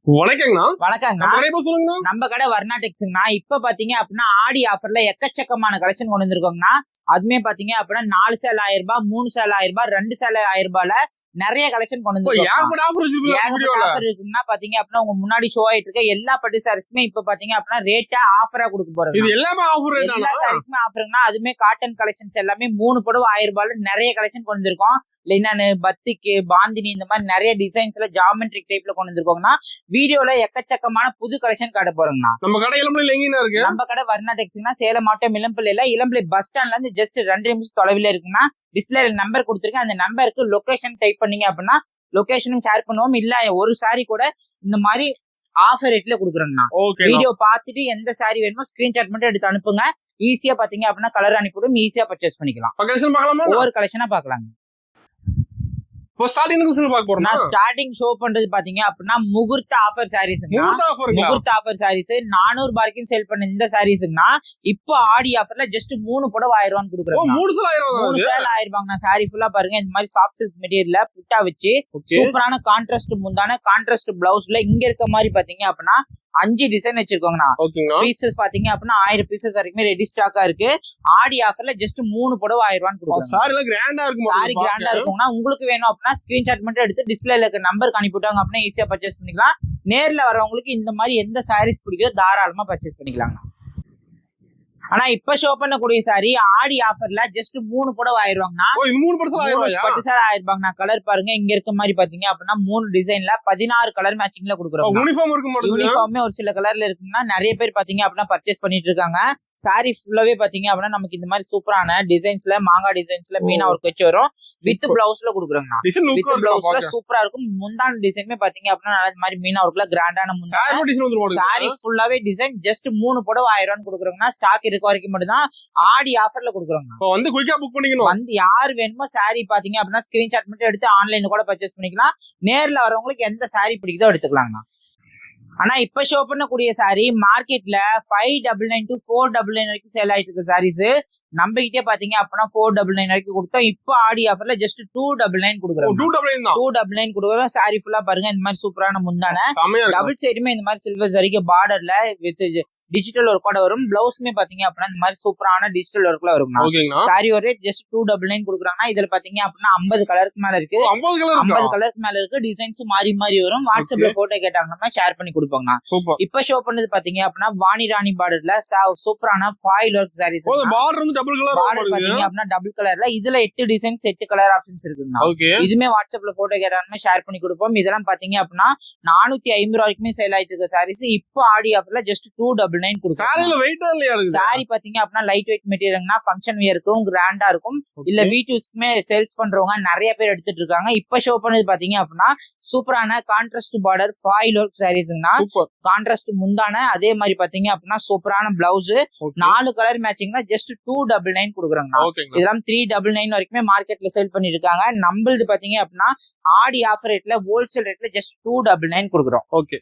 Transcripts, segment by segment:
வணக்கங்கண்ணா. வணக்கங்கண்ணா. நம்ம கடை வர்ணா டெக்ஸ்ங்கண்ணா. இப்ப பாத்தீங்க அப்படின்னா ஆடி ஆஃபர்ல எக்கச்சக்கமான கலெக்ஷன் கொண்டு வந்திருக்கோங்கண்ணா. அதுமே பாத்தீங்க அப்படின்னா 4 சேல் 1000 ரூபாய், 3 சேல் 1000 ரூபாய், 2 சேல் 1000 ரூபாய்ல நிறைய கலெக்ஷன் கொண்டு வந்திருக்கோம். ஆஃபர் இருக்குன்னா பாத்தீங்க அப்படின்னா உங்க முன்னாடி ஷோ ஆயிட்டு இருக்க எல்லா பட்டு சாரீஸ்க்குமே இப்ப பாத்தீங்க அப்படின்னா ரேட்டா ஆஃபரா கொடுக்க போறோம். இது எல்லாமே ஆஃபர் ரேட். எல்லா சாரீஸ்மே ஆஃபருங்கண்ணா. அதுமே காட்டன் கலெக்ஷன்ஸ் எல்லாமே 3 புடவை 1000 ரூபாய்ல நிறைய கலெக்ஷன் கொண்டு வந்திருக்கோம். லினன், பத்திக்கு, பாந்தினி இந்த மாதிரி நிறைய டிசைன்ஸ்ல ஜாமெட்ரிக் டைப்ல கொண்டு வந்திருக்கோம்னா வீடியோல எக்கச்சக்கமான புது கலெக்ஷன் காட்ட போறோம்னா. நம்ம கடை இளம்பிள்ளை எங்க இருக்கு? நம்ம கடை வர்ணா டெக்ஸ்னா சேலம் மாவட்டம் இளம்பிள்ளை பஸ் ஸ்டாண்ட்ல இருந்து ஜஸ்ட் 2 நிமிஷம் தொலைவில் இருக்குன்னா டிஸ்பிளேல நம்பர் கொடுத்துருக்கேன். அந்த நம்பருக்கு லொகேஷன் டைப் பண்ணீங்க அப்படின்னா லொகேஷனும் ஷேர் பண்ணுவோம். இல்ல ஒரு சாரி கூட இந்த மாதிரி ஆஃபர் ரேட்ல குடுக்குறோம்னா வீடியோ பார்த்துட்டு எந்த சாரி வேணுமோ ஸ்கிரீன்ஷாட் மட்டும் எடுத்து அனுப்புங்க. ஈஸியா பாத்தீங்க அப்படின்னா கலர் அனுப்பிவிடும், ஈஸியா பர்ச்சேஸ் பண்ணிக்கலாம். ஒவ்வொரு கலெக்ஷனா பாக்கலாம். ஸ்டார்டிங் ஷோ பண்றது பாத்தீங்க அப்படின்னா முகூர்த்த ஆஃபர் சாரீஸ்ங்க. முகூர்த்த ஆஃபர் சாரீஸ் 400 ரூபாய்க்கும் சேல் பண்ண இந்த சாரீஸ்னா இப்போ ஆடி ஆஃபர்ல ஜஸ்ட் 3 புடவை 1000 ரூபாய் கொடுக்குறோம். 3 சேல் 1000 ரூபாய்ங்க. சாரி ஃபுல்லா பாருங்க இந்த மாதிரி சாஃப்ட் சில்க் மெட்டீரியல்ல புட்டா வச்சு சூப்பரான கான்ட்ராஸ்ட் முந்தான கான்ட்ராஸ்ட் பிளவுஸ்ல இங்க இருக்க மாதிரி பாத்தீங்க அப்படின்னா 5 டிசைன் வச்சிருக்கோங்கண்ணா. பீசஸ் பாத்தீங்க அப்படின்னா 1000 பீசஸ் வரைக்குமே ரெடி ஸ்டாக்கா இருக்கு. ஆடி ஆஃபர்ல ஜஸ்ட் 3 புடவை 1000 ரூபாய் கொடுக்குறோம். சாரி கிராண்டா இருக்கும்னா உங்களுக்கு வேணும் ஸ்கிரீன்ஷாட் மட்டும் எடுத்து டிஸ்பிளேல இருக்க நம்பருக்கு அனுப்பிவிட்டாங்க அப்படின்னா ஈஸியா பர்ச்சேஸ் பண்ணிக்கலாம். நேர்ல வரவங்களுக்கு இந்த மாதிரி எந்த சாரீஸ் பிடிக்கோ தாராளமா பர்ச்சேஸ் பண்ணிக்கலாம். ஆனா இப்ப ஷோ பண்ணக்கூடிய சாரி ஆடி ஆஃபர்ல ஜஸ்ட் 3 புடவை 1000 ரூபாய்னா பட்டு சாரி 1000 ரூபாய்னா. கலர் பாருங்க இங்க இருக்க மாதிரி பாத்தீங்க அப்படின்னா 3 டிசைன்ல 16 கலர் மேட்சிங்ல கொடுக்குறோம். யூனிஃபார்மே ஒரு சில கலர்ல இருக்குன்னா நிறைய பேர் பாத்தீங்க அப்படின்னா பர்ச்சேஸ் பண்ணிட்டு இருக்காங்க. சாரி ஃபுல்லாவே பாத்தீங்க அப்படின்னா நமக்கு இந்த மாதிரி சூப்பரான டிசைன்ஸ்ல மாங்கா டிசைன்ஸ்ல மீனா ஒர்க் வச்சு வரும். வித் பிளவுஸ்ல கொடுக்குறாங்க. வித் பிளவுஸ்ல சூப்பரா இருக்கும். முந்தான டிசைனுமே பாத்தீங்க அப்படின்னா இந்த மாதிரி மீனா ஒர்க்ல கிராண்டான முந்தான. சாரி ஃபுல்லாவே டிசைன் ஜஸ்ட் 3 புடவை 1000 ரூபாய் கொடுக்குறோம்னா ஸ்டாக் வரைக்கும் மட்டும் தான் ஆடி ஆஃபர்ல கொடுக்குறோம். வந்து குயிக்கா புக் பண்ணிக்கணும். வந்து யார் வேணுமோ சாரி பாத்தீங்க அப்படின்னா ஸ்கிரீன்ஷாட் மட்டும் எடுத்து ஆன்லைன்ல கூட பர்ச்சேஸ் பண்ணிக்கலாம். நேர்ல வரவங்களுக்கு எந்த சாரி பிடிக்குதோ எடுத்துக்கலாங்க. ஆனா இப்ப ஷோ பண்ணக்கூடிய சாரி மார்க்கெட்ல 599 to 499 வரைக்கும் சேல் ஆயிட்டு இருக்கு சாரீஸ். நம்ம கிட்டே பாத்தீங்க அப்படின்னா 499 வரைக்கும் கொடுத்தோம். இப்போ ஆடி ஆஃபர்ல ஜஸ்ட் 299 கொடுக்குறோம். 299 கொடுக்குறோம். சாரி ஃபுல்லா பாருங்க இந்த மாதிரி சூப்பரான முந்தான டபுள் சைடுமே இந்த மாதிரி சில்வர் ஜரிகை பார்டர்ல வித் டிஜிட்டல் ஒர்க்கோட வரும். பிளவுஸ்மே பாத்தீங்க அப்படின்னா இந்த மாதிரி சூப்பரான டிஜிட்டல் ஒர்க்ல வரும். சாரி ஒரு ரேட் ஜஸ்ட் 299 கொடுக்குறாங்கன்னா இதுல பாத்தீங்க அப்படின்னா 50 கலருக்கு மேல இருக்கு. 50 கலருக்கு மேல இருக்கு. டிசைன்ஸ் மாறி மாறி வரும். வாட்ஸ்அப்ல போட்டோ கேட்டாங்கன்னா ஷேர் பண்ணி கொடுப்பாங்க. இப்ப ஷோ பண்ணது பாத்தீங்க அப்படின்னா வாணி ராணி பார்டர்ல சூப்பரான ஃபாயில் ஒர்க் சாரீஸ். பார்டர் வந்து டபுள் கலர் பாத்தீங்க அப்படின்னா டபுள் கலர்ல இதுல 8 டிசைன்ஸ் 8 கலர் ஆப்ஷன்ஸ் இருக்குங்க. இதுமே வாட்ஸ்அப்ல போட்டோ கேட்டாங்கன்னா ஷேர் பண்ணி கொடுப்போம். இதெல்லாம் பாத்தீங்க அப்படின்னா 450 ரூபாய்க்குமே சேல் ஆயிட்டு இருக்க சாரீஸ். இப்போ ஆடி ஆஃபர்ல ஜஸ்ட் 299 கொடுக்குறோம். சாரி பாத்தீங்க அப்படின்னா லைட் வெயிட் மெட்டீரியல்னா ஃபங்க்ஷன் வியருக்கும் கிராண்டா இருக்கும். இல்ல வீட்டுக்குமே சேல்ஸ் பண்றவங்க நிறைய பேர் எடுத்துட்டு இருக்காங்க. இப்ப ஷோ பண்ணது பாத்தீங்க அப்படின்னா சூப்பரான கான்ட்ராஸ்ட் பார்டர் ஃபாயில் ஒர்க் சாரீஸ்னா கான்ட்ராஸ்ட் முந்தான அதே மாதிரி பாத்தீங்க அப்படின்னா சூப்பரான பிளவுஸ் 4 கலர் மேட்சிங்ல ஜஸ்ட் 299 கொடுக்குறாங்க. இதெல்லாம் 399 வரைக்குமே மார்க்கெட்ல சேல் பண்ணிட்டு இருக்காங்க. நம்மளது பாத்தீங்க அப்படின்னா ஆடி ஆஃபர் ரேட்ல ஹோல்சேல் ரேட்ல ஜஸ்ட் 299 கொடுக்குறோம். ஓகே.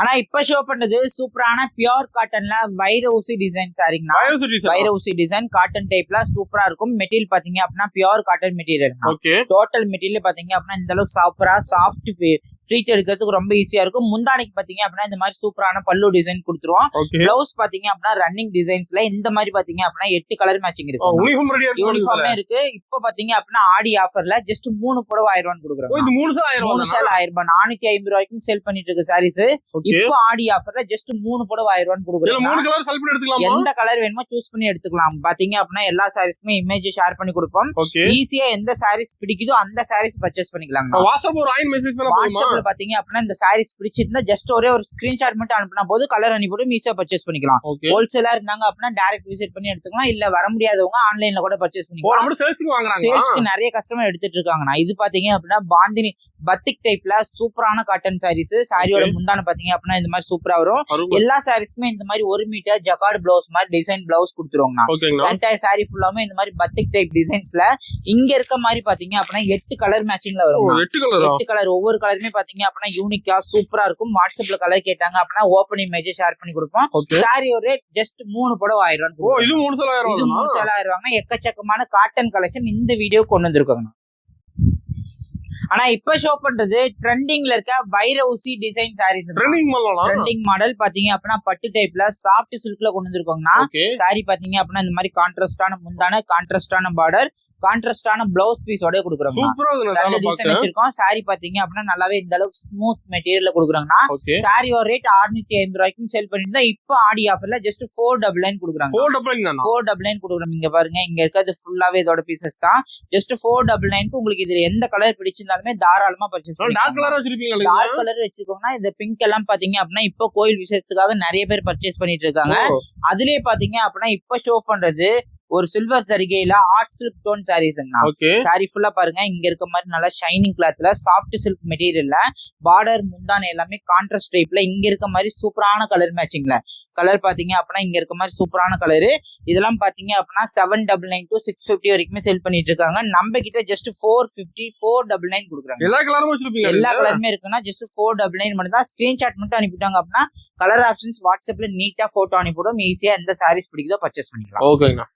ஆனா இப்ப ஷோ பண்ணது சூப்பரான பியூர் காட்டன்ல வைர ஊசி டிசைன் சாரிங்கண்ணா. வைர ஊசி டிசைன் காட்டன் டைப்ல சூப்பரா இருக்கும். மெட்டீரியல் பாத்தீங்க அப்படின்னா pure cotton material. Total material பாத்தீங்க அப்படின்னா இந்த அளவுக்கு சூப்பரா சாஃப்ட் ஃப்ளீட் எடுக்கிறதுக்கு ரொம்ப ஈஸியா இருக்கும். முந்தானிக்கு பாத்தீங்க அப்படின்னா இந்த மாதிரி சூப்பரான பல்லு டிசைன் கொடுத்துருவோம். பிளவுஸ் பாத்தீங்க அப்படின்னா ரன்னிங் டிசைன்ஸ்ல இந்த மாதிரி பாத்தீங்க அப்படின்னா 8 கலர் மேட்சிங் இருக்கு. யூனிஃபார்மே இருக்கு. இப்ப பாத்தீங்க அப்படின்னா ஆடி ஆஃபர்ல ஜஸ்ட் 3 புடவை 1000 ரூபாய் கொடுக்குறோம். 3 சேல் 1000 ரூபாய் 450 ரூபாய்க்கும் சேல் பண்ணிட்டு இருக்கு சாரீஸ். இப்போ ஆடி ஆஃபர்ல ஜஸ்ட் 3 புடவை 1000 ரூபாய் கொடுக்குறோம். எந்த கலர் வேணுமோ சூஸ் பண்ணி எடுத்துக்கலாம். பாத்தீங்க அப்படின்னா எல்லா சாரீஸ்க்குமே இமேஜ் ஷேர் பண்ணி கொடுப்போம். ஈஸியா எந்த சாரீஸ் பிடிக்குதோ அந்த சாரீஸ் பர்ச்சேஸ் பண்ணிக்கலாம். வாட்ஸ்அப்ல பாத்தீங்க அப்படின்னா இந்த சாரீஸ் பிடிச்சிருந்தா ஜஸ்ட் ஒரே ஒரு ஸ்கிரீன்ஷாட் மட்டும் அனுப்பினா போது கலர் அனுப்பிட்டு ஈஸியா பர்ச்சேஸ் பண்ணிக்கலாம். ஹோல்சேலா இருந்தாங்க அப்படின்னா டைரக்ட் விசிட் பண்ணி எடுத்துக்கலாம். இல்ல வர முடியாதவங்க ஆன்லைன்ல கூட பர்ச்சேஸ் பண்ணிக்கலாம். சேல்ஸ்க்கு நிறைய கஸ்டமர் எடுத்துட்டு இருக்காங்க. இது பாத்தீங்க அப்படின்னா பாந்தினி பத்திக் டைப்ல சூப்பரான காட்டன் சாரீஸ். சாரியோட முந்தான பாத்தீங்க அப்படின்னா இந்த மாதிரி சூப்பரா வரும். எல்லா சாரீஸ்க்குமே இந்த மாதிரி 1 மீட்டர் ஜக்கார்ட் பிளவுஸ் மாதிரி டிசைன் பிளவுஸ் கொடுத்துருவாங்க. என்டையர் சாரி ஃபுல்லாமே இந்த மாதிரி பத்திக் டைப் டிசைன்ஸ்ல இங்க இருக்க மாதிரி பாத்தீங்க அப்படின்னா 8 கலர் மேட்சிங்ல வரும். 8 கலர் ஒவ்வொரு கலருமே பாத்தீங்க அப்படின்னா யூனிக்கா சூப்பரா இருக்கும். வாட்ஸ்அப்ல கலர் கேட்டாங்க அப்படின்னா ஓபன் இமேஜ் ஷேர் பண்ணி கொடுப்போம். சாரி ஒரு ரேட் ஜஸ்ட் 3 புடவை 1000 ரூபாய். இது 3 சேல் 1000 ரூபாய். எக்கச்சக்கமான காட்டன் கலெக்ஷன் இந்த வீடியோ கொண்டு வந்திருக்காங்க. ஆனா இப்ப ஷோ பண்றது ட்ரெண்டிங்ல இருக்க வைர ஊசி டிசைன் சாரீஸ். ட்ரெண்டிங் மாடல் பாத்தீங்க அப்படின்னா பட்டு டைப்ல சாஃப்ட் சில்க்ல கொண்டு வந்திருக்கோம்னா சாரி பாத்தீங்க அப்படின்னா இந்த மாதிரி கான்ட்ராஸ்டான முந்தான, கான்ட்ராஸ்டான பார்டர், கான்ட்ராஸ்டான பிளவுஸ் பீஸோட கொடுக்குறோம். டிசைன் வச்சிருக்கோம். சாரி பாத்தீங்க அப்படின்னா நல்லாவே இந்த அளவுக்கு ஸ்மூத் மெட்டீரியல்ல கொடுக்குறாங்கன்னா சாரியோட ரேட் 650 ரூபாய்க்கும் சேல் பண்ணிட்டு இப்போ ஆடி ஆஃபர்ல ஜஸ்ட் 499 கொடுக்குறாங்க. 499 கொடுக்குறோம். இங்க பாருங்க, இங்க இருக்கிறது ஃபுல்லாவே இதோட பீசஸ் தான். ஜஸ்ட் 499 உங்களுக்கு இதுல எந்த கலர் பிடிச்சிருந்தாலுமே தாராளமா பர்ச்சேஸ் பண்ணலாம். டார்க் கலர் வச்சிருக்கோம்னா இந்த பிங்க் எல்லாம் பாத்தீங்க அப்படின்னா இப்போ கோயில் விசேஷத்துக்காக நிறைய பேர் பர்ச்சேஸ் பண்ணிட்டு இருக்காங்க. அதுலயே பாத்தீங்க அப்படின்னா இப்ப ஷோ பண்றது ஒரு சில்வர் சரிகையில ஆர்ட் சில்க் டோன் சாரீஸ்ங்க. சாரி ஃபுல்லா பாருங்க, இங்க இருக்க மாதிரி நல்லா ஷைனிங் கிளாத்ல சாஃப்ட் சில்க் மெட்டீரியல்ல பார்டர் முந்தான எல்லாமே கான்ட்ராஸ்ட் டைப்ல இங்க இருக்க மாதிரி சூப்பரான கலர் மேட்சிங்ல கலர் பாத்தீங்க அப்படின்னா இங்க இருக்க மாதிரி சூப்பரான கலரு. இதெல்லாம் பாத்தீங்க அப்படின்னா 799 to 650 வரைக்குமே செல் பண்ணிட்டு இருக்காங்க. நம்ம கிட்ட ஜஸ்ட் 450 499 கொடுக்குறாங்க. எல்லா கலருமே இருக்குன்னா ஜஸ்ட் 499 மட்டும் தான். ஸ்கிரீன்ஷாட் மட்டும் அனுப்பிட்டாங்க அப்படின்னா கலர் ஆப்ஷன்ஸ் வாட்ஸ்அப்ல நீட்டா போட்டோ அனுப்பிவிடும். ஈஸியா எந்த சாரீஸ் பிடிக்குதோ பர்ச்சேஸ் பண்ணிக்கலாம்.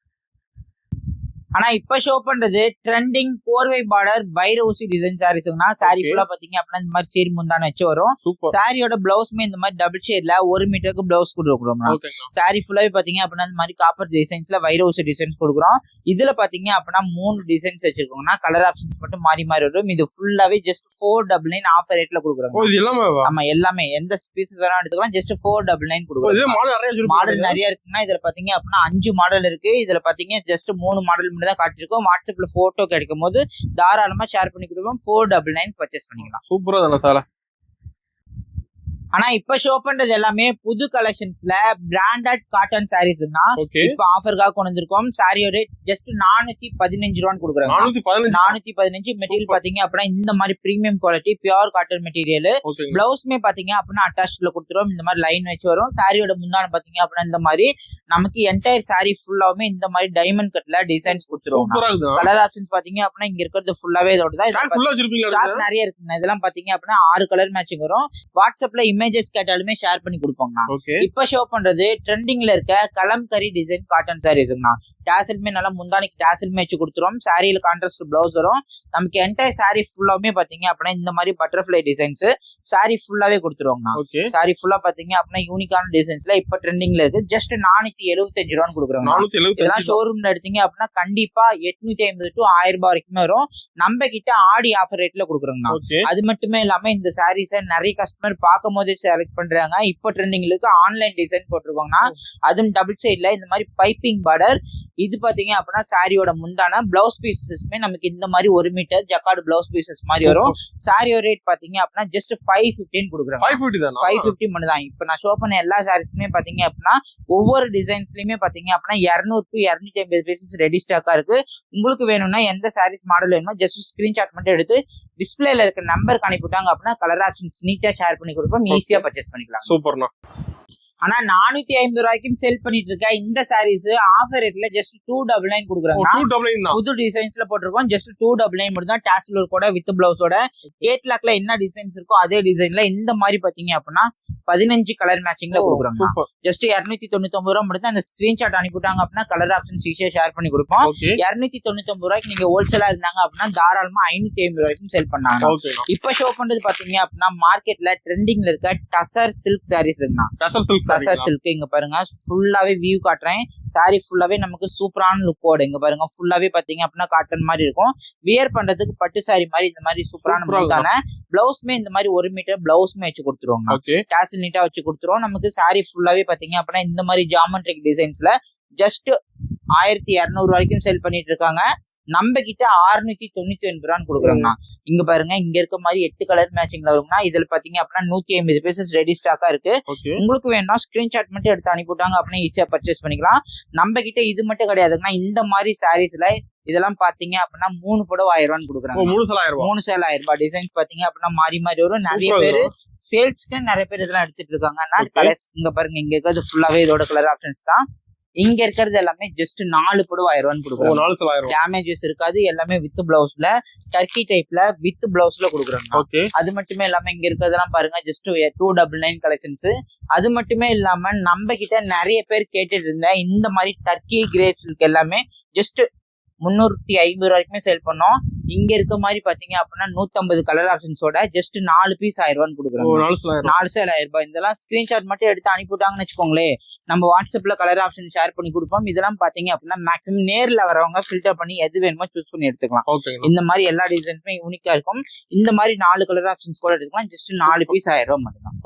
ஆனா இப்ப ஷோ பண்றது ட்ரெண்டிங் போர்வை பார்டர் வைர ஊசி டிசைன் சாரீஸ்னா சாரி ஃபுல்லா பாத்தீங்க அப்படின்னா இந்த மாதிரி சேரி முந்தான வச்சு வரும். சாரியோட பிளவுஸ்மே இந்த மாதிரி டபுள் ஷேட்ல 1 மீட்டருக்கு பிளவுஸ் கொடுக்குறோம். சாரி ஃபுல்லாவே பாத்தீங்க அப்படின்னா இந்த மாதிரி காப்பர் டிசைன்ஸ்ல வைர ஊசி டிசைன்ஸ் கொடுக்குறோம். இதுல பாத்தீங்க அப்படின்னா 3 டிசைன்ஸ் வச்சிருக்கோம்னா கலர் ஆப்ஷன்ஸ் மட்டும் மாறி மாறி வரும். இது ஃபுல்லாவே ஜஸ்ட் 499 ஆஃபர் ரேட்ல கொடுக்குறோம். ஆமா, எல்லாமே எந்த பீசஸ் வேணா எடுத்துக்கலாம். ஜஸ்ட் 499 கொடுக்குறோம். மாடல் நிறைய இருக்குன்னா இதுல பாத்தீங்க அப்படின்னா 5 மாடல் இருக்கு. இதுல பாத்தீங்க ஜஸ்ட் 3 மாடல் தான் காட்டிருக்கோம். வாட்ஸ்அப்ல போட்டோ கிடைக்கும் போது தாராளமா ஷேர் பண்ணி கொடுப்போம். 499 பர்ச்சேஸ் பண்ணிக்கலாம். சூப்பரா தானே சார். ஆனா இப்ப ஷோ பண்றது எல்லாமே புது கலெக்ஷன்ஸ்ல பிராண்டட் காட்டன் சாரீஸ்னா இப்ப ஆஃபர்காக கொண்டு வந்திருக்கோம். சாரியோட ரேட் ஜஸ்ட் 415 ரூபான்னு கொடுக்குறாங்க. 415 மெட்டீரியல் பாத்தீங்க அப்படின்னா இந்த மாதிரி premium quality pure cotton material. பிளவுஸ்மே பாத்தீங்க அப்படின்னா அட்டாச்ல கொடுத்துருவோம். இந்த மாதிரி லைன் வச்சு வரும். சாரியோட முந்தான பாத்தீங்க அப்படின்னா இந்த மாதிரி நமக்கு என்டையர் சாரி ஃபுல்லாவுமே இந்த மாதிரி டைமண்ட் கட்ல டிசைன்ஸ் கொடுத்துருவோம். கலர் ஆப்ஷன்ஸ் பாத்தீங்க அப்படின்னா இங்க இருக்கிறது ஃபுல்லாவே இதோட தான். நிறைய இருக்குங்க. இதெல்லாம் பாத்தீங்க அப்படின்னா 6 கலர் மேட்சிங் வரும். வாட்ஸ்அப்ல இமேஜஸ் கேட்டாலுமே ஷேர் பண்ணி கொடுப்போம்னா. இப்ப ஷோ பண்றது ட்ரெண்டிங்ல இருக்க கலம்கரி டிசைன் காட்டன் சாரீஸ்னா டாசல்மே நல்லா முந்தானிக்கு டாசல்மே வச்சு கொடுத்துரும். சாரியில கான்ட்ராஸ்ட் பிளவுஸ் வரும். நமக்கு என்டையர் சாரி ஃபுல்லாவுமே பாத்தீங்க அப்படின்னா இந்த மாதிரி பட்டர்ஃபிளை டிசைன்ஸ் சாரி ஃபுல்லாவே கொடுத்துருவாங்க. சாரி ஃபுல்லா பாத்தீங்க அப்படின்னா யூனிக்கான டிசைன்ஸ்ல இப்ப ட்ரெண்டிங்ல இருக்கு. ஜஸ்ட் 475 ரூபான்னு கொடுக்குறாங்க. இதெல்லாம் ஷோரூம்ல எடுத்தீங்க அப்படின்னா கண்டிப்பா 850 to 1000 ரூபாய் வரைக்குமே வரும். நம்ம கிட்ட ஆடி ஆஃபர் ரேட்ல கொடுக்குறாங்க. அது மட்டுமே இல்லாம இந்த சாரீஸை நிறைய கஸ்டமர் பார்க்கும் போது செலக்ட் பண்றாங்க. இப்போ ட்ரெண்டிங்ல ஆன்லைன் டிசைன் போட்டிருக்காங்கன்னா அதுவும் டபுள் சைட்ல இந்த மாதிரி பைப்பிங் பார்டர். இது பாத்தீங்க அப்படின்னா சாரியோட முந்தான பிளவுஸ் பீசஸ்மே நமக்கு இந்த மாதிரி 1 மீட்டர் ஜக்கார்டு பிளவுஸ் பீசஸ் மாதிரி வரும். சாரியோட ரேட் பாத்தீங்க அப்படின்னா ஜஸ்ட் 515 கொடுக்குறாங்க. 550 மட்டும் தான். இப்ப நான் ஷோ பண்ண எல்லா சாரீஸுமே பாத்தீங்க அப்படின்னா ஒவ்வொரு டிசைன்ஸ்லயுமே பாத்தீங்க அப்படின்னா 200 to 250 பீசஸ் ரெடி ஸ்டாக்கா இருக்கு. உங்களுக்கு வேணும்னா எந்த சாரீஸ் மாடல் வேணுமோ ஜஸ்ட் ஸ்கிரீன்ஷாட் மட்டும் எடுத்து டிஸ்பிளேல இருக்க நம்பருக்கு அனுப்பிட்டாங்க அப்படின்னா கலர் ஆப்ஷன்ஸ் நீட்டா ஷேர் பண்ணி கொடுப்போம். ஈஸியா பர்ச்சேஸ் பண்ணிக்கலாம். சூப்பர்ண்ணா. ஆனா 450 ரூபாய்க்கும் சேல் பண்ணிட்டு இருக்க இந்த சாரீஸ் ஆஃபர் ரேட்ல ஜஸ்ட் 299 கொடுக்குறாங்க. புது டிசைன்ஸ்ல போட்டிருக்கோம். ஜஸ்ட் 299 மட்டும் தான். டாசல் ஒர்க்கோட வித் பிளவுஸோட கேட்லாக்ல என்ன டிசைன்ஸ் இருக்கோ அதே டிசைன்ல இந்த மாதிரி பாத்தீங்க அப்படின்னா 15 கலர் மேட்சிங்ல கொடுக்குறாங்க. ஜஸ்ட் 299 ரூபாய் மட்டும் தான். அந்த ஸ்கிரீன்ஷாட் அனுப்பிட்டாங்க அப்படின்னா கலர் ஆப்ஷன்ஸ் ஈஸியா ஷேர் பண்ணி கொடுப்போம். 299 ரூபாய்க்கு நீங்க ஹோல்சேலா இருந்தாங்க அப்படின்னா தாராளமா 550 ரூபாய்க்கும் சேல் பண்ணாங்க. இப்ப ஷோ பண்றது பாத்தீங்க அப்படின்னா மார்க்கெட்ல ட்ரெண்டிங்ல இருக்க டசர் சில்க் சாரீஸ் இருக்குன்னா டசர் சில்க். இங்க பாருங்க ஃபுல்லாவே வியூ காட்டுறேன். சாரி ஃபுல்லாவே நமக்கு சூப்பரான லுக்கோட இங்க பாருங்க ஃபுல்லாவே பாத்தீங்க அப்படின்னா காட்டன் மாதிரி இருக்கும். வியர் பண்றதுக்கு பட்டு சாரி மாதிரி இந்த மாதிரி சூப்பரான முந்தான பிளவுஸ்மே இந்த மாதிரி 1 மீட்டர் பிளவுஸ்மே வச்சு கொடுத்துருவாங்க. டாசல் நீட்டா வச்சு கொடுத்துருவோம். நமக்கு சாரி ஃபுல்லாவே பாத்தீங்க அப்படின்னா இந்த மாதிரி ஜாமெட்ரிக் டிசைன்ஸ்ல ஜஸ்ட் 1200 வரைக்கும் சேல் பண்ணிட்டு இருக்காங்க. நம்ம கிட்ட 699 ரூபான்னு கொடுக்குறாங்கண்ணா. இங்க பாருங்க இங்க இருக்க மாதிரி 8 கலர் மேட்சிங்ல வரும்னா இதுல பாத்தீங்க அப்படின்னா 150 பீசஸ் ரெடி ஸ்டாக்கா இருக்கு. உங்களுக்கு வேணும்னா ஸ்கிரீன்ஷாட் மட்டும் எடுத்து அனுப்பிவிட்டாங்க அப்படின்னா ஈஸியா பர்ச்சேஸ் பண்ணிக்கலாம். நம்ம கிட்ட இது மட்டும் கிடையாதுங்கன்னா இந்த மாதிரி சாரீஸ்ல இதெல்லாம் பாத்தீங்க அப்படின்னா 3 புடவை 1000 ரூபான்னு கொடுக்குறாங்க. 3 சேல் 1000 ரூபாய். டிசைன்ஸ் பாத்தீங்க அப்படின்னா மாறி மாறி வரும். நிறைய பேரு சேல்ஸ்க்கு நிறைய பேர் இதெல்லாம் எடுத்துட்டு இருக்காங்க. கலர்ஸ் இங்க பாருங்க இங்க இருக்கிறது ஃபுல்லாவே இதோட கலர் ஆப்ஷன்ஸ் தான். இங்க இருக்கிறது எல்லாமே ஜஸ்ட் 4 புடவை 1000 ரூபான்னு கொடுக்குறாங்க. டேமேஜஸ் இருக்காது. எல்லாமே வித் பிளவுஸ்ல டர்க்கி டைப்ல வித் பிளவுஸ்ல கொடுக்குறாங்க. அது மட்டுமே இல்லாம இங்க இருக்கிறதெல்லாம் பாருங்க ஜஸ்ட் 299 கலெக்ஷன்ஸ். அது மட்டுமே இல்லாம நம்ம கிட்ட நிறைய பேர் கேட்டுட்டு இருந்த இந்த மாதிரி டர்க்கி கிரேப் சில்க் எல்லாமே ஜஸ்ட் 350 வரைக்குமே சேல் பண்ணோம். இங்க இருக்க மாதிரி பாத்தீங்க அப்படின்னா 150 கலர் ஆப்ஷன்ஸோட ஜஸ்ட் 4 பீஸ் 1000 ரூபான்னு கொடுக்குறாங்க. 4 சேல் 1000 ரூபாய். இதெல்லாம் ஸ்கிரீன்ஷாட் மட்டும் எடுத்து அனுப்பிவிட்டாங்கன்னு வச்சுக்கோங்களேன், நம்ம வாட்ஸ்அப்ல கலர் ஆப்ஷன் ஷேர் பண்ணி கொடுப்போம். இதெல்லாம் பாத்தீங்க அப்படின்னா மேக்ஸிமம் நேர்ல வரவங்க ஃபில்டர் பண்ணி எது வேணுமோ சூஸ் பண்ணி எடுத்துக்கலாம். இந்த மாதிரி எல்லா டிசைன்ஸுமே யூனிக்கா இருக்கும். இந்த மாதிரி 4 கலர் ஆப்ஷன்ஸ் கூட எடுத்துக்கலாம். ஜஸ்ட் 4 பீஸ் 1000 ரூபாய் மட்டும் தான்.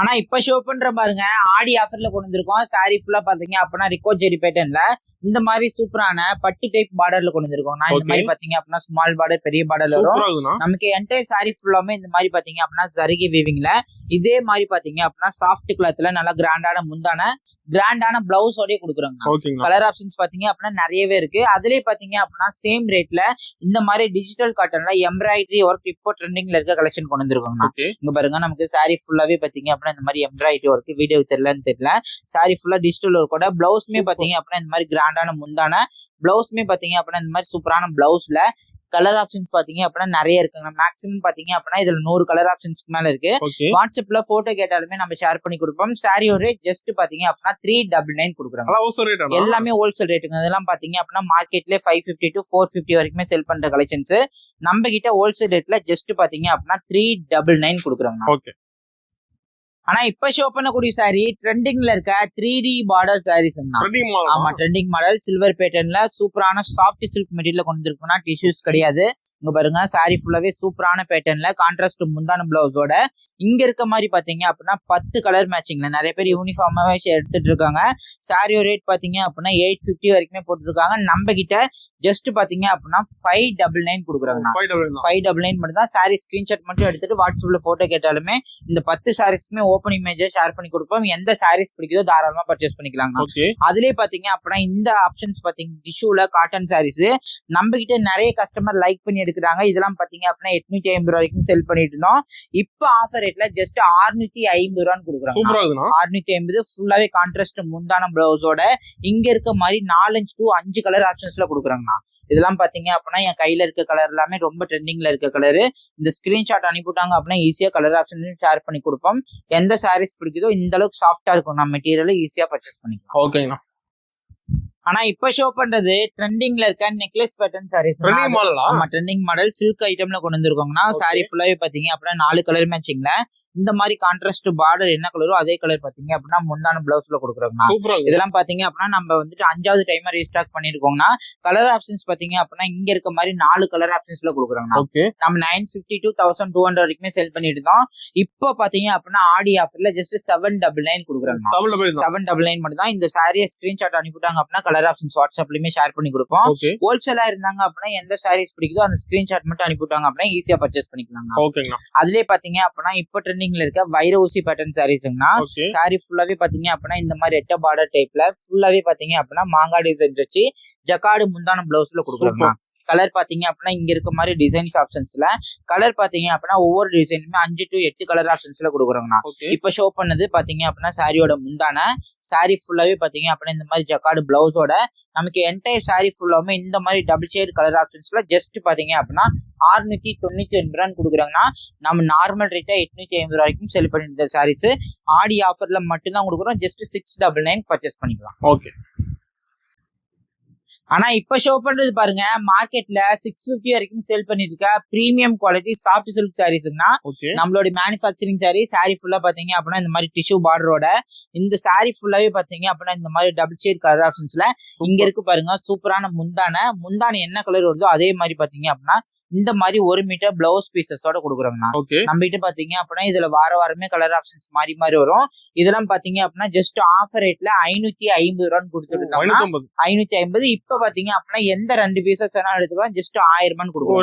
ஆனா இப்ப ஷோ பண்ற பாருங்க, ஆடி ஆஃபர்ல கொண்டு வந்திருக்கோம். சாரி ஃபுல்லா பாத்தீங்க அப்படின்னா ரிக்கோ ஜெரி பேட்டர்ன்ல இந்த மாதிரி சூப்பரான பட்டு டைப் பார்டர்ல கொண்டு வந்திருக்கோம். நான் இந்த மாதிரி பாத்தீங்க அப்படின்னா ஸ்மால் பார்டர் பெரிய பார்டர் வரும். நமக்கு என்டையர் சாரி ஃபுல்லாமே இந்த மாதிரி பாத்தீங்க அப்படின்னா ஜரிகை வீவிங்ல இதே மாதிரி பாத்தீங்க அப்படின்னா சாஃப்ட் கிளாத்ல நல்லா கிராண்டான முந்தான கிராண்டான பிளவுஸோடய கொடுக்குறாங்க. கலர் ஆப்ஷன்ஸ் பாத்தீங்க அப்படின்னா நிறையவே இருக்கு. அதுலயே பாத்தீங்க அப்படின்னா சேம் ரேட்ல இந்த மாதிரி டிஜிட்டல் காட்டன்ல எம்ப்ராய்டரி ஒர்க் இப்போ ட்ரெண்டிங்ல இருக்க கலெக்ஷன் கொண்டு வந்திருக்காங்க. இங்க பாருங்க, நமக்கு சாரி ஃபுல்லாவே பாத்தீங்க அப்படின்னா இந்த மாதிரி எம்ப்ராய்டரி ஒர்க், வீடியோ தெரியல சாரி ஃபுல்லா டிஜிட்டல் ஒர்க்கோட பிளவுஸ்மே பாத்தீங்க அப்படின்னா இந்த மாதிரி கிராண்டான முந்தான பிளவுஸ்மே பாத்தீங்க அப்படின்னா இந்த மாதிரி சூப்பரான பிளவுஸ்ல கலர் ஆப்ஷன்ஸ் பாத்தீங்க அப்படின்னா நிறைய இருக்குங்க. மேக்ஸிமம் பாத்தீங்க அப்படின்னா இதுல 100 கலர் ஆப்ஷன்ஸ்க்கு மேல இருக்கு. வாட்ஸ்அப்ல போட்டோ கேட்டாலுமே நம்ம ஷேர் பண்ணி கொடுப்போம். சாரி ஒரு ரேட் ஜஸ்ட் பாத்தீங்க அப்படின்னா 399 கொடுக்குறாங்க. எல்லாமே ஹோல்சேல் ரேட்டுங்க. இதெல்லாம் பாத்தீங்க அப்படின்னா மார்க்கெட்ல 550 to 450 வரைக்குமே செல் பண்ற கலெக்ஷன்ஸ். நம்ம கிட்ட ஹோல்சேல் ரேட்ல ஜஸ்ட் பாத்தீங்க அப்படின்னா 399 கொடுக்குறாங்க. ஆனா இப்ப ஷோ பண்ணக்கூடிய சாரி ட்ரெண்டிங்ல இருக்க 3D பார்டர் சாரீஸ். ஆமா, ட்ரெண்டிங் மாடல் சில்வர் பேட்டர்ன்ல சூப்பரான சாஃப்ட் சில்க் மெட்டீரியல் கொண்டு இருக்குன்னா டிஷ்யூஸ் கிடையாது. இங்க பாருங்க, சாரி ஃபுல்லாவே சூப்பரான பேட்டர்ன்ல கான்ட்ராஸ்ட் முந்தான பிளவுஸோட இங்க இருக்க மாதிரி பாத்தீங்க அப்படின்னா 10 கலர் மேட்சிங்ல நிறைய பேர் யூனிஃபார்மாவே எடுத்துட்டு இருக்காங்க. சாரியோட ரேட் பாத்தீங்க அப்படின்னா 850 வரைக்குமே போட்டுருக்காங்க. நம்ம கிட்ட ஜஸ்ட் பாத்தீங்க அப்படின்னா 599 கொடுக்குறாங்க. 599 மட்டும் தான். சாரி ஸ்கிரீன்ஷாட் மட்டும் எடுத்துட்டு வாட்ஸ்அப்ல போட்டோ கேட்டாலுமே இந்த 10 சாரீஸ்க்குமே ஓப்பன் இமேஜ் ஷேர் பண்ணி கொடுப்போம். எந்த சாரீஸ் பிடிக்குதோ தாராளமா பர்ச்சேஸ் பண்ணிக்கலாம். அதுலயே பாத்தீங்க அப்படின்னா இந்த ஆப்ஷன்ஸ் பாத்தீங்க டிஷ்யூல காட்டன் சாரீஸ் நம்ம கிட்ட நிறைய கஸ்டமர் லைக் பண்ணி எடுக்கிறாங்க. இதெல்லாம் பாத்தீங்க அப்படின்னா 850 ரூபாய்க்கும் செல் பண்ணிட்டு இருந்தோம். இப்ப ஆஃபர் ரேட்ல ஜஸ்ட் 650 ரூபான்னு கொடுக்குறாங்க. 650 ஃபுல்லாவே கான்ட்ராஸ்ட் முந்தான பிளவுஸோட இங்க இருக்க மாதிரி 4 to 5 கலர் ஆப்ஷன்ஸ்ல கொடுக்குறாங்க. இதெல்லாம் பாத்தீங்க அப்படின்னா என் கையில இருக்க கலர் எல்லாமே ரொம்ப ட்ரெண்டிங்ல இருக்க கலரு. இந்த ஸ்கிரீன்ஷாட் அனுப்பிவிட்டாங்க அப்படின்னா ஈஸியா கலர் ஆப்ஷன் ஷேர் பண்ணி கொடுப்போம். எந்த சாரீஸ் பிடிக்குதோ இந்த அளவுக்கு சாஃப்டா இருக்கும், நம்ம மெட்டீரியல் ஈஸியா பர்ச்சேஸ் பண்ணிக்கலாம். ஓகேங்களா. ஆனா இப்ப ஷோ பண்றது ட்ரெண்டிங்ல இருக்க நெக்லஸ் பேட்டர்ன் சாரீஸ். ஆமா, ட்ரெண்டிங் மாடல் சில்க் ஐட்டம்ல கொண்டு வந்திருக்காங்கன்னா சாரி ஃபுல்லாவே பாத்தீங்க அப்படின்னா 4 கலர் மேட்சிங்ல இந்த மாதிரி கான்ட்ராஸ்ட் பார்டர் என்ன கலரோ அதே கலர் பாத்தீங்க அப்படின்னா முந்தான பிளவுஸ்ல கொடுக்குறாங்க. இதெல்லாம் பாத்தீங்க அப்படின்னா நம்ம வந்துட்டு 5வது டைமா ரீஸ்டாக் பண்ணிருக்கோம்னா கலர் ஆப்ஷன்ஸ் பாத்தீங்க அப்படின்னா இங்க இருக்க மாதிரி 4 கலர் ஆப்ஷன்ஸ்ல கொடுக்குறாங்க. நம்ம 950 to 1200 வரைக்குமே செல் பண்ணிட்டு இருந்தோம். இப்ப பாத்தீங்க அப்படின்னா ஆடி ஆஃபர்ல ஜஸ்ட் 799 கொடுக்குறாங்க. 799 மட்டும் தான். இந்த சாரியை ஸ்கிரீன்ஷாட் அனுப்பிட்டாங்க அப்படின்னா கலர் ஆப்ஷன்ஸ் வாட்ஸ்அப்லயுமே ஷேர் பண்ணி கொடுப்போம். ஹோல்சேலா இருந்தாங்க அப்படின்னா எந்த சாரீஸ் பிடிக்குதோ அந்த ஸ்கிரீன்ஷாட் மட்டும் அனுப்பிட்டாங்க அப்படின்னா ஈஸியா பர்ச்சேஸ் பண்ணிக்கலாம். அதுலயே பாத்தீங்க அப்படின்னா இப்ப ட்ரெண்டிங்ல இருக்க வைர ஊசி பேட்டர்ன் சாரீஸ்னா சாரி ஃபுல்லாவே பாத்தீங்க அப்படின்னா இந்த மாதிரி ரெட்ட பார்டர் டைப்ல ஃபுல்லாவே பாத்தீங்க அப்படின்னா மாங்கா டிசைன் வச்சு ஜக்காடு முந்தான பிளவுஸ்ல கொடுக்குறாங்க. கலர் பாத்தீங்க அப்படின்னா இங்க இருக்க மாதிரி டிசைன்ஸ் ஆப்ஷன்ஸ்ல கலர் பாத்தீங்க அப்படின்னா ஒவ்வொரு டிசைனுமே 5 to 8 கலர் ஆப்ஷன்ஸ்ல கொடுக்குறாங்க. இப்ப ஷோ பண்ணது பாத்தீங்க அப்படின்னா சாரியோட முந்தான சாரி ஃபுல்லாவே பாத்தீங்க அப்படின்னா இந்த மாதிரி ஜக்காடு பிளவுஸோட நமக்கு என்டையர் சாரி ஃபுல்லாமே இந்த மாதிரி டபுள் ஷேட் கலர் ஆப்ஷன்ஸ்ல ஜஸ்ட் பாத்தீங்க அப்படின்னா 699 ரூபான்னு கொடுக்குறாங்கன்னா நம்ம நார்மல் ரேட்டா 850 ரூபாய்க்கும் செல் பண்ணிட்டு சாரீஸ் ஆடி ஆஃபர்ல மட்டும் தான் கொடுக்குறோம். ஜஸ்ட் 699 பர்ச்சேஸ் பண்ணிக்கலாம். ஓகே. ஆனா இப்ப ஷோ பண்றது பாருங்க, மார்க்கெட்ல 650 வரைக்கும் சேல் பண்ணிட்டு இருக்க பிரீமியம் குவாலிட்டி சாஃப்ட் சில்க் சாரீஸ்னா நம்மளோட மேனுஃபேக்சரிங் சாரி ஃபுல்லா பாத்தீங்க அப்படின்னா இந்த மாதிரி டிஷ்யூ பார்டரோட இந்த சாரி ஃபுல்லாவே பாத்தீங்க அப்படின்னா இந்த மாதிரி டபுள் ஷேட் கலர் ஆப்ஷன்ஸ்ல இங்க இருக்கு பாருங்க. சூப்பரான முந்தான என்ன கலர் வருதோ அதே மாதிரி பாத்தீங்க அப்படின்னா இந்த மாதிரி 1 மீட்டர் பிளவுஸ் பீசஸோட கொடுக்குறாங்க. நம்ம கிட்ட பாத்தீங்க அப்படின்னா இதுல வாரமே கலர் ஆப்ஷன்ஸ் மாறி வரும். இதெல்லாம் பாத்தீங்க அப்படின்னா ஜஸ்ட் ஆஃபர் ரேட்ல 550 ரூபான்னு கொடுத்துருக்காங்க. 550. இப்ப பாத்தீங்க அப்படின்னா எந்த 2 பீசஸ் வேணா எடுத்துக்கலாம். ஜஸ்ட் 1000 ரூபாய் கொடுக்கும்.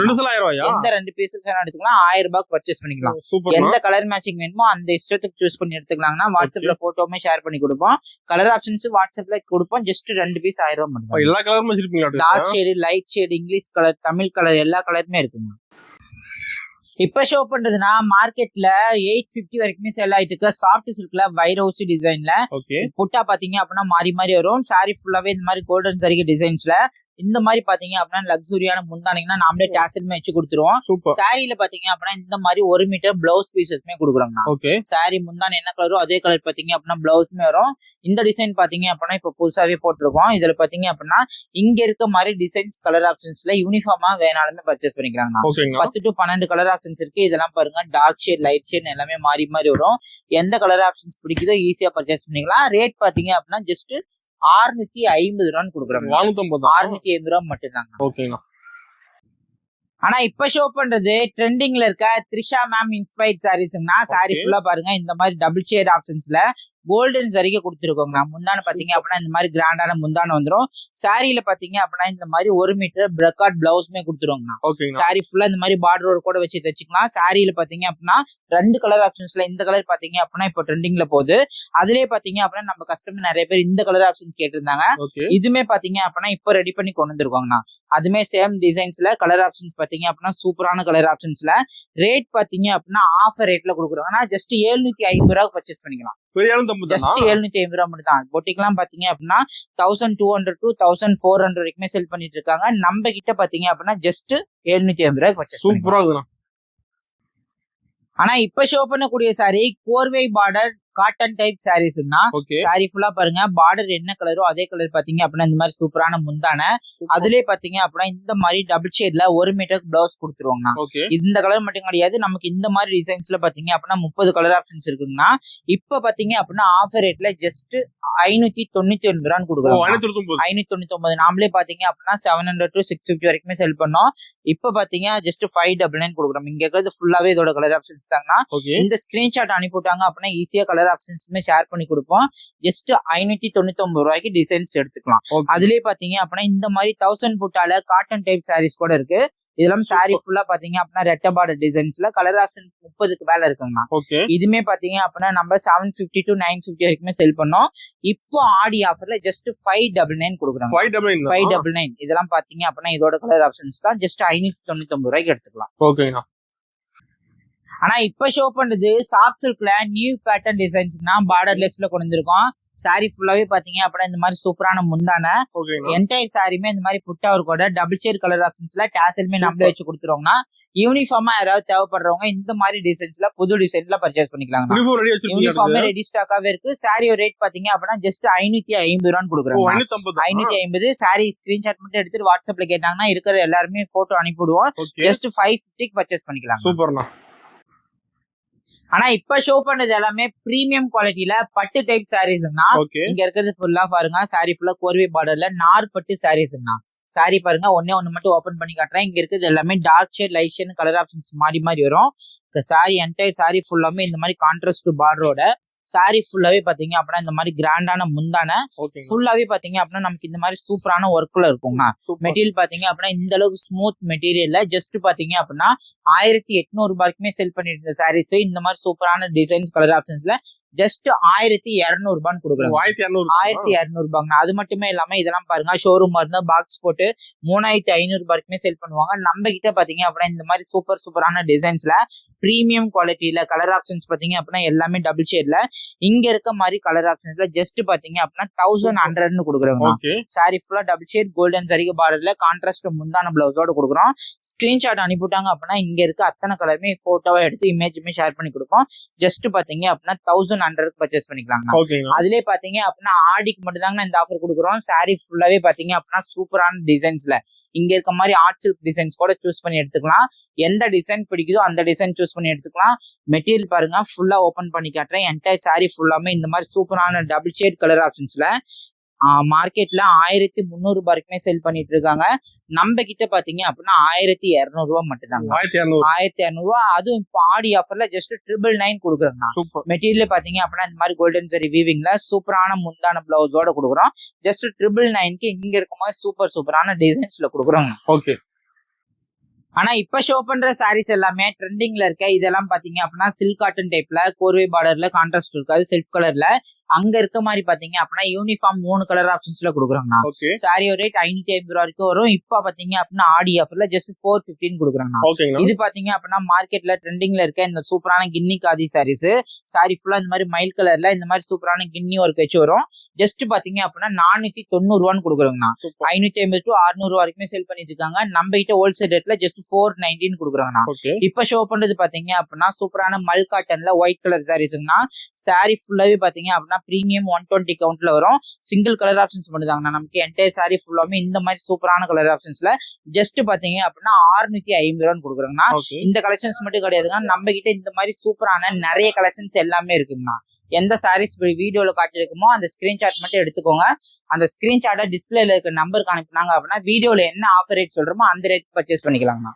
எந்த 2 பீசஸ் வேணா எடுத்துக்கலாம். 1000 ரூபாய்க்கு பர்ச்சேஸ் பண்ணிக்கலாம். எந்த கலர் மேட்சிங் வேணுமோ அந்த இஷ்டத்துக்கு சூஸ் பண்ணி எடுத்துக்கலாம்னா வாட்ஸ்அப்ல போட்டோமே ஷேர் பண்ணி கொடுப்போம். கலர் ஆப்ஷன்ஸ் வாட்ஸ்அப்ல கொடுப்போம். ஜஸ்ட் 2 பீஸ் 1000 ரூபாய் மட்டும். எல்லா கலரும் வச்சிருப்பீங்க. Dark shade, light shade, English colour, Tamil colour எல்லா கலருமே இருக்குங்க. இப்ப ஷோ பண்றதுன்னா மார்க்கெட்ல 850 வரைக்குமே சேல் ஆயிட்டு இருக்க சாஃப்ட் சில்க்ல வைரோசி டிசைன்ல புட்டா பாத்தீங்க அப்படின்னா மாறி வரும். சாரி ஃபுல்லாவே இந்த மாதிரி கோல்டன் சரிகை டிசைன்ஸ்ல இந்த மாதிரி பாத்தீங்க அப்படின்னா லக்ஸுரியான முந்தானிங்கன்னா நாமளே டாசலுமே வச்சு கொடுத்துருவோம். சாரியில பாத்தீங்க அப்படின்னா இந்த மாதிரி 1 மீட்டர் பிளவுஸ் பீசஸ்மே கொடுக்குறோம்னா. சாரி முந்தானி என்ன கலரோ அதே கலர் பாத்தீங்க அப்படின்னா பிளவுஸ்மே வரும். இந்த டிசைன் பாத்தீங்க அப்படின்னா இப்ப புதுசாவே போட்டிருக்கோம். இதுல பாத்தீங்க அப்படின்னா இங்க இருக்க மாதிரி டிசைன்ஸ் கலர் ஆப்ஷன்ஸ்ல யூனிஃபார்மா வேணாலுமே பர்ச்சேஸ் பண்ணிக்கலாம்னா. 10 to 12 கலர் ஆப்ஷன்ஸ் இருக்கு. இதெல்லாம் பாருங்க டார்க் ஷேட் லைட் ஷேட் எல்லாமே மாறி மாறி வரும். எந்த கலர் ஆப்ஷன்ஸ் பிடிக்குதோ ஈஸியா பர்ச்சேஸ் பண்ணிக்கலாம். ரேட் பாத்தீங்க அப்படின்னா ஜஸ்ட் 650 ரூபான்னு கொடுக்குறோம். 650 ரூபா மட்டும் தாங்க. ஆனா இப்ப ஷோ பண்றது ட்ரெண்டிங்ல இருக்க த்ரிஷா மேம் இன்ஸ்பைர்ட் சாரீஸ்னா சாரி ஃபுல்லா பாருங்க இந்த மாதிரி டபுள் ஷேட் ஆப்ஷன்ஸ்ல கோல்டன் சரிக்கு கொடுத்துருக்கோங்க. முந்தான பாத்தீங்க அப்படின்னா இந்த மாதிரி கிராண்டான முந்தான வந்துடும். சாரியில பாத்தீங்க அப்படின்னா இந்த மாதிரி 1 மீட்டர் பிரக்காட் பிளவுஸ்மே கொடுத்துருவோங்கண்ணா. சாரி ஃபுல்லா இந்த மாதிரி பார்டர் கூட வச்சு தச்சுக்கலாம். சாரியில பாத்தீங்க அப்படின்னா 2 கலர் ஆப்ஷன்ஸ்ல இந்த கலர் பாத்தீங்க அப்படின்னா இப்போ ட்ரெண்டிங்ல போகுது. அதுலயே பாத்தீங்க அப்படின்னா நம்ம கஸ்டமர் நிறைய பேர் இந்த கலர் ஆப்ஷன்ஸ் கேட்டிருந்தாங்க. இதுமே பாத்தீங்க அப்படின்னா இப்போ ரெடி பண்ணி கொண்டு வந்துருக்கோங்கண்ணா. அதுமே சேம் டிசைன்ஸ்ல கலர் ஆப்ஷன்ஸ் பாத்தீங்க அப்படின்னா சூப்பரான கலர் ஆப்ஷன்ஸ்ல ரேட் பாத்தீங்க அப்படின்னா ஆஃபர் ரேட்ல கொடுக்குறோம். ஜஸ்ட் 750 ரூபாய்க்கு பர்ச்சேஸ் பண்ணிக்கலாம். ஜஸ்ட் 750 ரூபாய் மட்டும் தான். பொட்டிக்லாம் பாத்தீங்க அப்படின்னா 1200 to 1400 வரைக்குமே செல் பண்ணிட்டு இருக்காங்க. நம்ம கிட்ட பாத்தீங்க அப்படின்னா ஜஸ்ட் 750 ரூபாய்க்கு பர்ச்சேஸ் சூப்பரா இருக்குண்ணா. ஆனா இப்ப ஷோ பண்ணக்கூடிய சாரி கோர்வை பார்டர் காட்டன் டைப் சாரீஸ்னா சாரி ஃபுல்லா பாருங்க பார்டர் என்ன கலரோ அதே கலர் பாத்தீங்க அப்படின்னா இந்த மாதிரி சூப்பரான முந்தான. அதுலயே பாத்தீங்க அப்படின்னா இந்த மாதிரி டபுள் ஷேட்ல 1 மீட்டருக்கு பிளவுஸ் கொடுத்துருவாங்கண்ணா. இந்த கலர் மட்டும் கிடையாது, நமக்கு இந்த மாதிரி டிசைன்ஸ்ல பாத்தீங்க அப்படின்னா 30 கலர் ஆப்ஷன்ஸ் இருக்குங்கண்ணா. இப்ப பாத்தீங்க அப்படின்னா ஆஃபர் ரேட்ல ஜஸ்ட் 599 ரூபான்னு கொடுக்குறோம். 599 நாமளே பாத்தீங்க அப்படின்னா 700 to 650 வரைக்குமே செல் பண்ணோம். இப்ப பாத்தீங்க ஜஸ்ட் 599 கொடுக்குறோம். இங்க இருக்கிறது ஃபுல்லாவே இதோட கலர் ஆப்ஷன்ஸ் தாங்கண்ணா. இந்த ஸ்கிரீன்ஷாட் அனுப்பிவிட்டாங்க அப்படின்னா ஈஸியா கலர் ஆப்ஷன்ஸ்மே ஷேர் பண்ணி கொடுப்போம். ஜஸ்ட் 599 ரூபாய்க்கு டிசைன்ஸ் எடுத்துக்கலாம். அதுலயே பாத்தீங்க அப்படின்னா இந்த மாதிரி 1000 புட்டால காட்டன் டைப் சாரீஸ் கூட இருக்கு. இதெல்லாம் சாரி ஃபுல்லா பாத்தீங்க அப்படின்னா ரெட்ட பார்டர் டிசைன்ஸ்ல கலர் ஆப்ஷன் 30க்கு மேல இருக்குங்கண்ணா. இதுமே பாத்தீங்க அப்படின்னா நம்ம 750 to 950 வரைக்குமே செல் பண்ணோம். இப்போ ஆடி ஆஃபர்ல ஜஸ்ட் 599 கொடுக்குறாங்க. 599 இதெல்லாம் பாத்தீங்க அப்படின்னா இதோட கலர் ஆப்ஷன்ஸ் தான். ஜஸ்ட் 599 ரூபாய்க்கு எடுத்துக்கலாம். ஓகேண்ணா. ஆனா இப்ப ஷோ பண்றது சாஃப்ட் சில்க்ல நியூ பேட்டர்ன் டிசைன்ஸ்னா பார்டர்லெஸ்ல கொண்டு வந்திருக்கோம். சாரி ஃபுல்லாவே பாத்தீங்க அப்படின்னா இந்த மாதிரி சூப்பரான முந்தான என்டையர் சாரியுமே இந்த மாதிரி புட்டாவர் கூட டபுள் ஷேட் கலர் ஆப்ஷன்ஸ்ல டாசலுமே நம்மளே வச்சு கொடுத்துருவோம்னா யூனிஃபார்மா யாராவது தேவைப்படுறவங்க இந்த மாதிரி டிசைன்ஸ்ல புது டிசைன்ல பர்ச்சேஸ் பண்ணிக்கலாம். யூனிஃபார்மே ரெடி ஸ்டாக்காவே இருக்கு. சாரியோட ரேட் பாத்தீங்க அப்படின்னா ஜஸ்ட் 550 ரூபான்னு கொடுக்குறாங்க. 550 சாரி ஸ்கிரீன்ஷாட் மட்டும் எடுத்துட்டு வாட்ஸ்அப்ல கேட்டாங்கன்னா இருக்கிற எல்லாருமே போட்டோ அனுப்பிடுவோம். ஜஸ்ட் 550க்கு பர்ச்சேஸ் பண்ணிக்கலாம். சூப்பர்ண்ணா. ஆனா இப்ப ஷோ பண்ணது எல்லாமே பிரீமியம் குவாலிட்டியில பட்டு டைப் சாரீஸ்னா இங்க இருக்கிறது ஃபுல்லா பாருங்க. சாரி ஃபுல்லா கோர்வை பார்டர்ல நார் பட்டு சாரீஸ்னா சாரி பாருங்க ஒன்னு மட்டும் ஓபன் பண்ணி காட்டுறேன். இங்க இருக்குது எல்லாமே dark shade light shade colour options மாறி மாறி வரும். சாரி என்டையர் சாரி ஃபுல்லாமே இந்த மாதிரி கான்ட்ராஸ்ட் பார்டரோட சாரி ஃபுல்லாவே பாத்தீங்க அப்படின்னா இந்த மாதிரி கிராண்டான முந்தான ஃபுல்லாவே பாத்தீங்க அப்படின்னா நமக்கு இந்த மாதிரி சூப்பரான ஒர்க்ல இருக்கும்னா. மெட்டீரியல் பாத்தீங்க அப்படின்னா இந்த அளவுக்கு ஸ்மூத் மெட்டீரியல்ல ஜஸ்ட் பாத்தீங்க அப்படின்னா 1800 ரூபாய்க்குமே செல் பண்ணிட்டு இருந்த சாரீஸ் இந்த மாதிரி சூப்பரான டிசைன்ஸ் கலர் ஆப்ஷன்ஸ்ல ஜஸ்ட் 1200 ரூபான்னு கொடுக்குறாங்க. 1200 ரூபாங்க. அது மட்டுமே இல்லாம இதெல்லாம் பாருங்க ஷோரூம் இருந்தா பாக்ஸ் போட்டு 3500 ரூபாய்க்குமே செல் பண்ணுவாங்க. நம்ம கிட்ட பாத்தீங்க அப்படின்னா இந்த மாதிரி சூப்பரான டிசைன்ஸ்ல பிரீமியம் குவாலிட்டியில கலர் ஆப்ஷன்ஸ் பாத்தீங்க அப்படின்னா எல்லாமே டபுள் ஷேட்ல இங்க இருக்க மாதிரி கலர் ஆப்ஷன்ஸ்ல ஜஸ்ட் பாத்தீங்க அப்படின்னா 1100 கொடுக்குறாங்க. சாரி ஃபுல்லா டபுள் ஷேட் கோல்டன் சரிக பார்டர்ல கான்ட்ராஸ்ட் முந்தான பிளவுஸோட கொடுக்குறோம். ஸ்கிரீன்ஷாட் அனுப்பிவிட்டாங்க அப்படின்னா இங்க இருக்க அத்தனை கலருமே போட்டோவா எடுத்து இமேஜுமே ஷேர் பண்ணி கொடுப்போம். ஜஸ்ட் பாத்தீங்க அப்படின்னா 1100 பர்ச்சேஸ் பண்ணிக்கலாம். அதுலயே பாத்தீங்க அப்படின்னா ஆடிக்கு மட்டும் தாங்க இந்த ஆஃபர் கொடுக்குறோம். சாரி ஃபுல்லாவே பாத்தீங்க அப்படின்னா சூப்பரான டிசைன்ஸ்ல இங்க இருக்க மாதிரி ஆர்ட் சில்க் டிசைன்ஸ் கூட சூஸ் பண்ணி எடுத்துக்கலாம். எந்த டிசைன் பிடிக்குதோ அந்த டிசைன் சூஸ் பண்ணி எடுத்துக்கலாம். மெட்டீரியல் பாருங்க ஃபுல்லா ஓபன் பண்ணி காட்டுறேன். என்டையர் சாரி ஃபுல்லாமே இந்த மாதிரி சூப்பரான டபுள் ஷேட் கலர் ஆப்ஷன்ஸ்ல மார்க்கெட்ல 1300 ரூபாய்க்குமே செல் பண்ணிட்டு இருக்காங்க. நம்ம கிட்ட பாத்தீங்க அப்படின்னா 1200 ரூபாய் மட்டும் தாங்க. 1200 ரூபாய். அதுவும் இப்போ ஆடி ஆஃபர்ல ஜஸ்ட் 999 கொடுக்குறாங்க. மெட்டீரியல் பாத்தீங்க அப்படின்னா இந்த மாதிரி கோல்டன் சரி வீவிங்ல சூப்பரான முந்தான பிளவுஸோட கொடுக்குறோம். ஜஸ்ட் 999க்கு இங்க இருக்க மாதிரி சூப்பரான டிசைன்ஸ்ல கொடுக்குறோங்க. ஓகே. ஆனா இப்ப ஷோ பண்ற சாரீஸ் எல்லாமே ட்ரெண்டிங்ல இருக்க இதெல்லாம் பாத்தீங்க அப்படின்னா சில்க் காட்டன் டைப்ல கோர்வே பார்டர்ல கான்ட்ராஸ்ட் இருக்காது செல்ஃப் கலர்ல அங்க இருக்க மாதிரி பாத்தீங்க அப்படின்னா யூனிஃபார்ம் 3 கலர் ஆப்ஷன்ஸ்ல கொடுக்குறாங்கண்ணா. சாரியோட ரேட் 550 வரைக்கும் வரும். இப்ப பாத்தீங்க அப்படின்னா ஆடி ஆஃபர்ல ஜஸ்ட் 415 கொடுக்குறாங்கண்ணா. இது பாத்தீங்க அப்படின்னா மார்க்கெட்ல ட்ரெண்டிங்ல இருக்க இந்த சூப்பரான கின்னி காதி சாரீஸ். சாரி ஃபுல்லா இந்த மாதிரி மயில் கலர்ல இந்த மாதிரி சூப்பரான கின்னி ஒர்க் வச்சு வரும். ஜஸ்ட் பாத்தீங்க அப்படின்னா 490 ரூபான்னு கொடுக்குறாங்கண்ணா. 550 to 600 வரைக்குமே சேல் பண்ணிட்டு இருக்காங்க. நம்ம கிட்ட ஹோல்சேல் ரேட்ல ஜஸ்ட் 419 கொடுக்குறாங்கண்ணா. இப்ப ஷோ பண்றது பாத்தீங்க அப்படின்னா சூப்பரான மல் காட்டன்ல ஒயிட் கலர் சாரீஸ்ங்கண்ணா. சாரி ஃபுல்லாவே பாத்தீங்க அப்படின்னா பிரீமியம் 120 கவுண்ட்ல வரும். சிங்கிள் கலர் ஆப்ஷன்ஸ் பண்ணுதாங்கண்ணா. நமக்கு என்டையர் சாரி ஃபுல்லாமே இந்த மாதிரி சூப்பரான கலர் ஆப்ஷன்ஸ்ல ஜஸ்ட் பாத்தீங்க அப்படின்னா 650 ரூபான்னு கொடுக்குறாங்கண்ணா. இந்த கலெக்ஷன்ஸ் மட்டும் கிடையாதுங்க, நம்ம கிட்ட இந்த மாதிரி சூப்பரான நிறைய கலெக்ஷன்ஸ் எல்லாமே இருக்குங்கண்ணா. எந்த சாரீஸ் வீடியோல காட்டியிருக்குமோ அந்த ஸ்கிரீன்ஷாட் மட்டும் எடுத்துக்கோங்க. அந்த ஸ்கிரீன்ஷாட்டை டிஸ்பிளேல இருக்க நம்பருக்கு அனுப்புனாங்க அப்படின்னா வீடியோல என்ன ஆஃபர் ரேட் சொல்றோமோ அந்த ரேட் பர்ச்சேஸ் பண்ணிக்கலாங்கண்ணா.